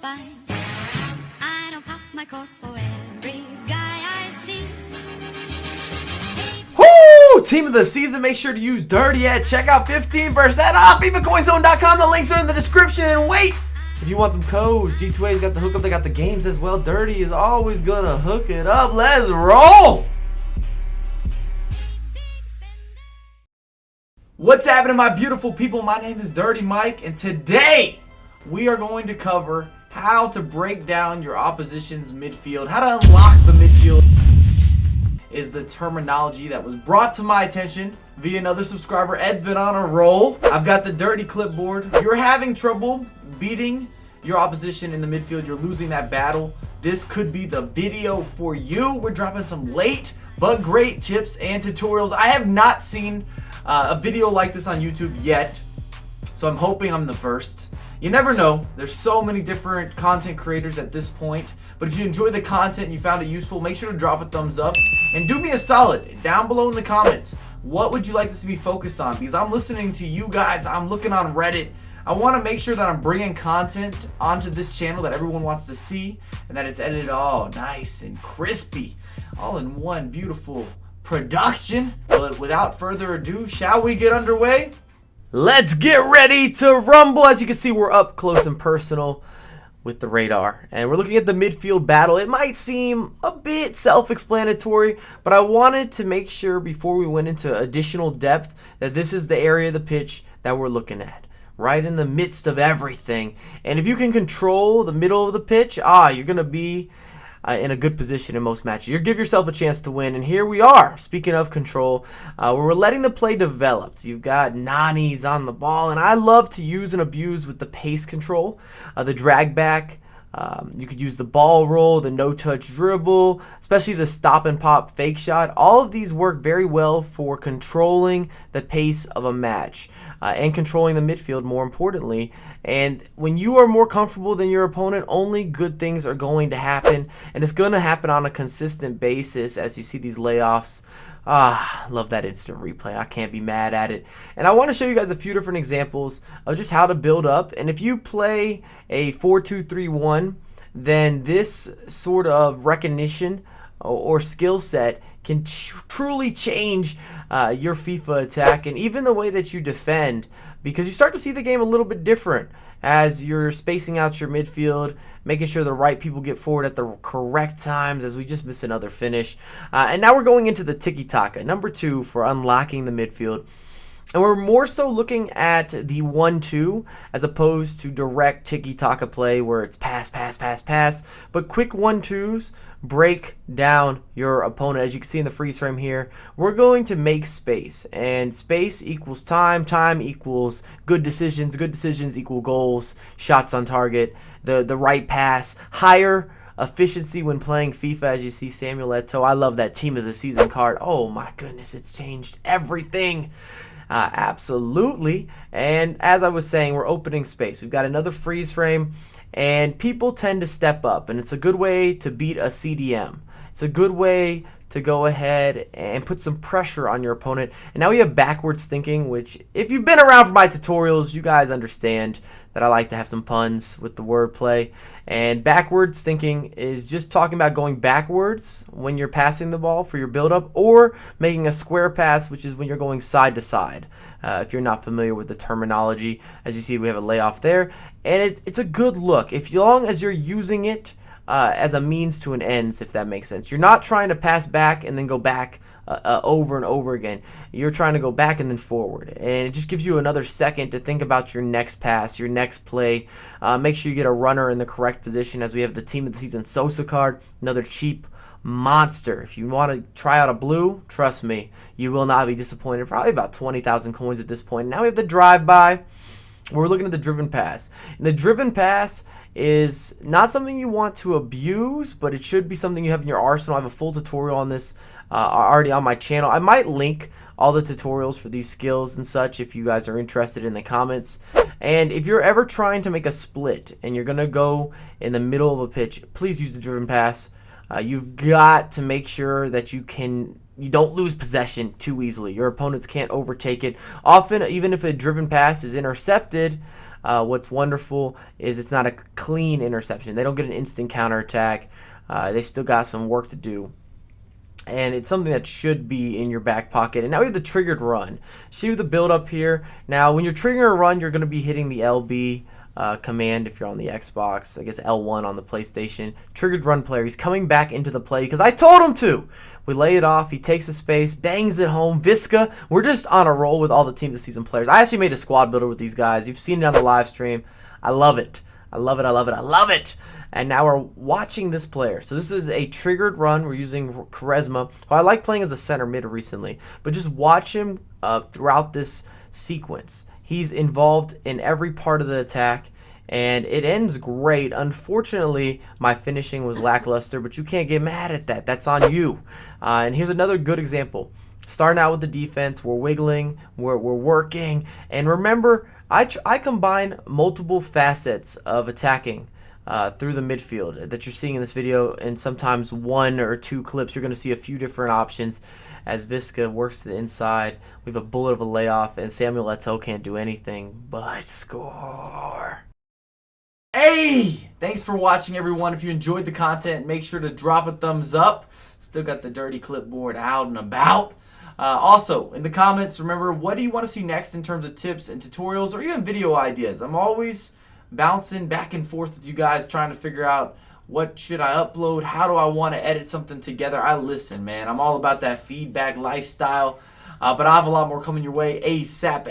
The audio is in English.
fine. I don't pop my cork for every guy I see. Woo! Team of the season, make sure to use Dirty at checkout. 15% off. FifaCoinZone.com. The links are in the description. And wait, if you want them codes, G2A's got the hookup. They got the games as well. Dirty is always gonna hook it up. Let's roll. What's happening, my beautiful people? My name is Dirty Mike, and today we are going to cover how to break down your opposition's midfield. How to unlock the midfield is the terminology that was brought to my attention via another subscriber. Ed's been on a roll. I've got the dirty clipboard. If you're having trouble beating your opposition in the midfield, you're losing that battle, this could be the video for you. We're dropping some late but great tips and tutorials. I have not seen a video like this on YouTube yet, so I'm hoping I'm the first. You never know. There's so many different content creators at this point, but if you enjoy the content and you found it useful, make sure to drop a thumbs up and do me a solid down below in the comments. What would you like this to be focused on? Because I'm listening to you guys. I'm looking on Reddit. I want to make sure that I'm bringing content onto this channel that everyone wants to see and that it's edited all nice and crispy, all in one beautiful production. But without further ado, shall we get underway? Let's get ready to rumble. As you can see, we're up close and personal with the radar, and we're looking at the midfield battle. It might seem a bit self-explanatory, but I wanted to make sure before we went into additional depth that this is the area of the pitch that we're looking at, right in the midst of everything. And if you can control the middle of the pitch, you're gonna be in a good position in most matches. You give yourself a chance to win, and here we are. Speaking of control, where we're letting the play develop. You've got Nani's on the ball, and I love to use and abuse with the pace control, the drag back. You could use the ball roll, the no-touch dribble, especially the stop and pop fake shot. All of these work very well for controlling the pace of a match and controlling the midfield, more importantly. And when you are more comfortable than your opponent, only good things are going to happen, and it's going to happen on a consistent basis as you see these layoffs. Love that instant replay. I can't be mad at it. And I want to show you guys a few different examples of just how to build up. And if you play a 4-2-3-1, then this sort of recognition or skill set can truly change your FIFA attack and even the way that you defend, because you start to see the game a little bit different as you're spacing out your midfield, making sure the right people get forward at the correct times, as we just missed another finish. And now we're going into the tiki-taka, number 2 for unlocking the midfield. And we're more so looking at the 1-2 as opposed to direct tiki-taka play where it's pass, pass, pass, pass. But quick 1-2s break down your opponent. As you can see in the freeze frame here, we're going to make space. And space equals time. Time equals good decisions. Good decisions equal goals, shots on target, the right pass, higher efficiency when playing FIFA. As you see, Samuel Eto'o. I love that team of the season card. Oh my goodness, it's changed everything. Absolutely. And as I was saying, we're opening space. We've got another freeze frame, and people tend to step up, and it's a good way to beat a CDM. It's a good way to go ahead and put some pressure on your opponent. And now we have backwards thinking, which if you've been around for my tutorials, you guys understand that I like to have some puns with the wordplay. And backwards thinking is just talking about going backwards when you're passing the ball for your build-up, or making a square pass, which is when you're going side to side. If you're not familiar with the terminology, as you see, we have a layoff there. And it's a good look, if long as you're using it as a means to an end, if that makes sense. You're not trying to pass back and then go back over and over again. You're trying to go back and then forward, and it just gives you another second to think about your next pass, your next play. Make sure you get a runner in the correct position, as we have the team of the season Sosa card, another cheap monster. If you want to try out a blue, trust me, you will not be disappointed. Probably about 20,000 coins at this point. Now we have the drive-by. We're looking at the driven pass. And the driven pass is not something you want to abuse, but it should be something you have in your arsenal. I have a full tutorial on this already on my channel. I might link all the tutorials for these skills and such if you guys are interested in the comments. And if you're ever trying to make a split and you're going to go in the middle of a pitch, please use the driven pass. You've got to make sure that you don't lose possession too easily. Your opponents can't overtake it. Often, even if a driven pass is intercepted, What's wonderful is it's not a clean interception. They don't get an instant counterattack. They still got some work to do. And it's something that should be in your back pocket. And now we have the triggered run. See the build up here. Now, when you're triggering a run, you're going to be hitting the LB command if you're on the Xbox. I guess L1 on the PlayStation. Triggered run player. He's coming back into the play because I told him to. We lay it off. He takes a space, bangs it home. Visca. We're just on a roll with all the team of the season players. I actually made a squad builder with these guys. You've seen it on the live stream. I love it. I love it. I love it. I love it. And now we're watching this player. So this is a triggered run. We're using Charisma, who I like playing as a center mid recently. But just watch him throughout this sequence. He's involved in every part of the attack, and it ends great. Unfortunately, my finishing was lackluster, but you can't get mad at that. That's on you. And here's another good example. Starting out with the defense, we're wiggling, we're working. And remember, I combine multiple facets of attacking through the midfield that you're seeing in this video, and sometimes one or two clips you're going to see a few different options as Visca works to the inside. We have a bullet of a layoff, and Samuel Eto'o can't do anything but score. Hey! Thanks for watching, everyone. If you enjoyed the content, make sure to drop a thumbs up. Still got the dirty clipboard out and about. Also, in the comments, remember, what do you want to see next in terms of tips and tutorials or even video ideas? I'm always bouncing back and forth with you guys, trying to figure out what should I upload, how do I want to edit something together. I listen, man. I'm all about that feedback lifestyle, but I have a lot more coming your way ASAP.